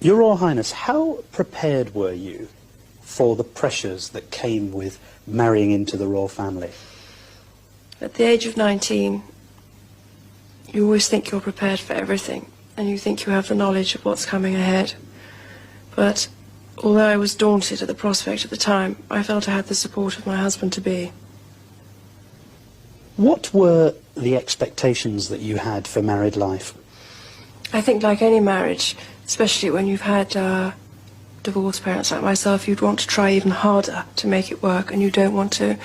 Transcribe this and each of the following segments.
Your Royal Highness, how prepared were you for the pressures that came with marrying into the royal family? At the age of 19, you always think you're prepared for everything, and you think you have the knowledge of what's coming ahead. But although I was daunted at the prospect at the time, I felt I had the support of my husband-to-be. What were the expectations that you had for married life? I think like any marriage, especially when you've had divorced parents like myself, you'd want to try even harder to make it work, and you don't want to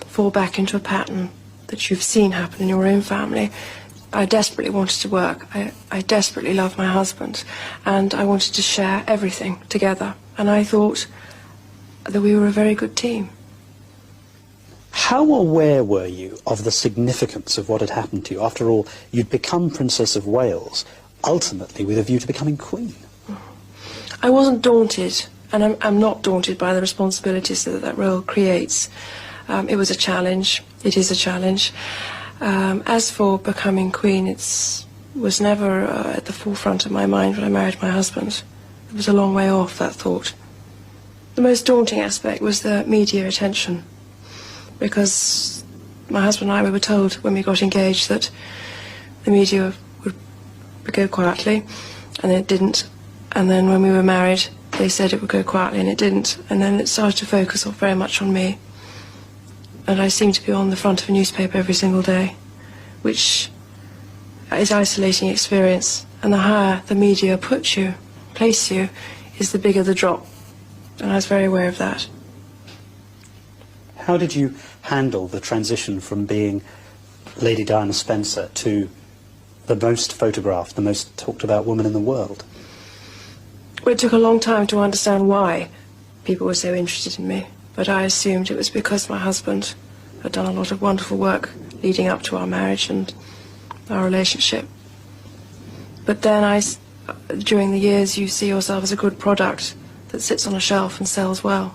fall back into a pattern that you've seen happen in your own family. I desperately wanted to work. I desperately loved my husband, and I wanted to share everything together, and I thought that we were a very good team. How aware were you of the significance of what had happened to you? After all, you'd become Princess of Wales, ultimately with a view to becoming Queen. I wasn't daunted, and I'm not daunted by the responsibilities that that role creates. It was a challenge. It is a challenge. As for becoming Queen, it was never at the forefront of my mind when I married my husband. It was a long way off, that thought. The most daunting aspect was the media attention, because my husband and I, we were told when we got engaged that the media would go quietly, and it didn't. And then when we were married, they said it would go quietly, and it didn't. And then it started to focus very much on me. And I seemed to be on the front of a newspaper every single day, which is an isolating experience. And the higher the media place you, is the bigger the drop. And I was very aware of that. How did you handle the transition from being Lady Diana Spencer to the most photographed, the most talked about woman in the world? Well, it took a long time to understand why people were so interested in me. But I assumed it was because my husband had done a lot of wonderful work leading up to our marriage and our relationship. But then during the years, you see yourself as a good product that sits on a shelf and sells well,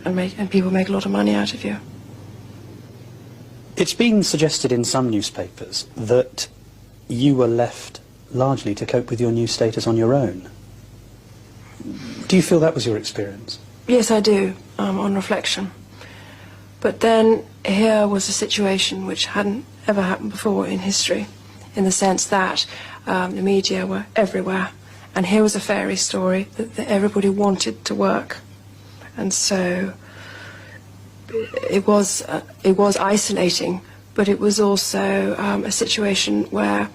and people make a lot of money out of you. It's been suggested in some newspapers that you were left largely to cope with your new status on your own. Do you feel that was your experience? Yes, I do, on reflection. But then here was a situation which hadn't ever happened before in history, in the sense that the media were everywhere, and here was a fairy story that everybody wanted to work. And so it was isolating, but it was also a situation where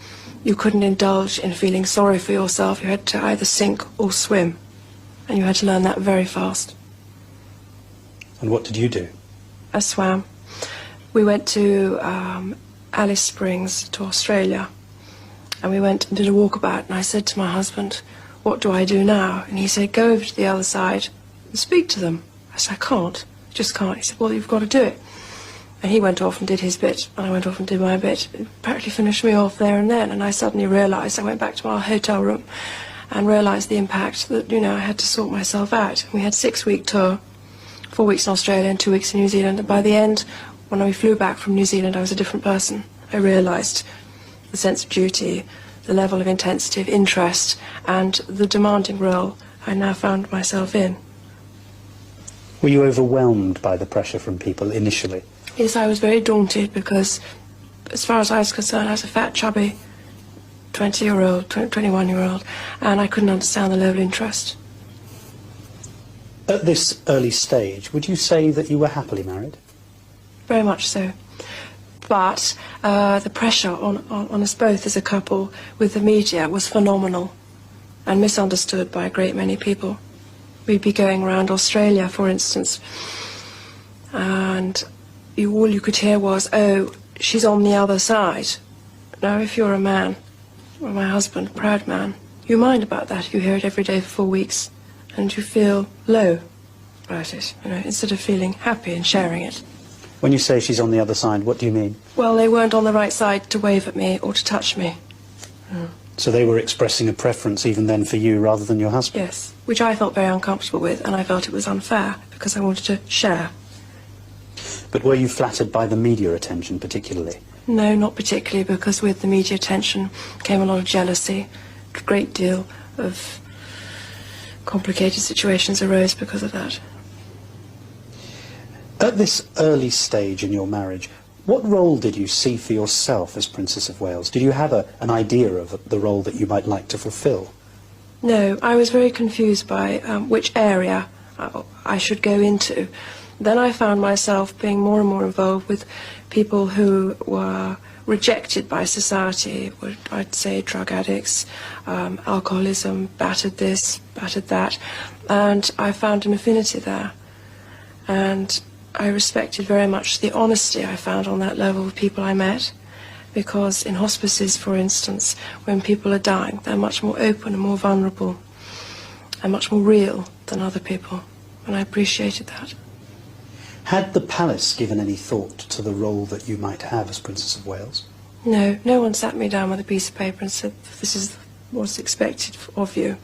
you couldn't indulge in feeling sorry for yourself. You had to either sink or swim, and you had to learn that very fast. And what did you do? I swam. We went to Alice Springs, to Australia, and we went and did a walkabout, and I said to my husband, "What do I do now?" And he said, "Go over to the other side and speak to them." I said, "I can't, I just can't." He said, "Well, you've got to do it." And he went off and did his bit, and I went off and did my bit. It practically finished me off there and then, and I suddenly realised, I went back to our hotel room and realised the impact that, I had to sort myself out. We had a 6-week tour, 4 weeks in Australia and 2 weeks in New Zealand, and by the end, when we flew back from New Zealand, I was a different person. I realised the sense of duty, the level of intensity of interest, and the demanding role I now found myself in. Were you overwhelmed by the pressure from people initially? Yes, I was very daunted because, as far as I was concerned, I was a fat, chubby 20-year-old, 21-year-old, and I couldn't understand the level of interest. At this early stage, would you say that you were happily married? Very much so. But the pressure on us both as a couple with the media was phenomenal and misunderstood by a great many people. We'd be going around Australia, for instance, and all you could hear was, "Oh, she's on the other side." Now, if you're a man, or my husband, a proud man, you mind about that. You hear it every day for 4 weeks, and you feel low about it, instead of feeling happy and sharing it. When you say she's on the other side, what do you mean? Well, they weren't on the right side to wave at me or to touch me. So they were expressing a preference even then for you rather than your husband? Yes, which I felt very uncomfortable with, and I felt it was unfair because I wanted to share. But were you flattered by the media attention particularly? No, not particularly, because with the media attention came a lot of jealousy, a great deal of complicated situations arose because of that. At this early stage in your marriage, what role did you see for yourself as Princess of Wales? Did you have an idea of the role that you might like to fulfil? No, I was very confused by which area I should go into. Then I found myself being more and more involved with people who were rejected by society, I'd say drug addicts, alcoholism, battered this, battered that, and I found an affinity there. And I respected very much the honesty I found on that level of people I met, because in hospices, for instance, when people are dying, they're much more open and more vulnerable and much more real than other people, and I appreciated that. Had the palace given any thought to the role that you might have as Princess of Wales? No, no one sat me down with a piece of paper and said, this is what's expected of you.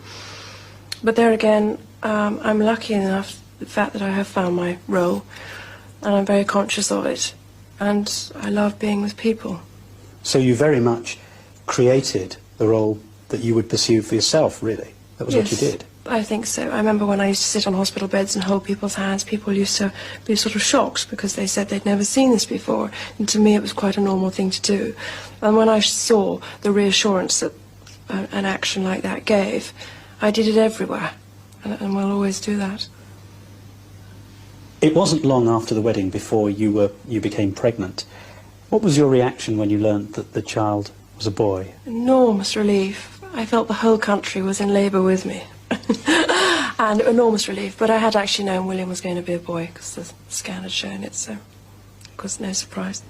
But there again, I'm lucky enough, the fact that I have found my role, and I'm very conscious of it, and I love being with people. So you very much created the role that you would pursue for yourself, really? That was Yes, what you did? I think so. I remember when I used to sit on hospital beds and hold people's hands, people used to be sort of shocked because they said they'd never seen this before, and to me it was quite a normal thing to do. And when I saw the reassurance that an action like that gave, I did it everywhere, and will always do that. It wasn't long after the wedding before you became pregnant. What was your reaction when you learnt that the child was a boy? Enormous relief. I felt the whole country was in labour with me. And enormous relief, but I had actually known William was going to be a boy because the scan had shown it, so it was no surprise.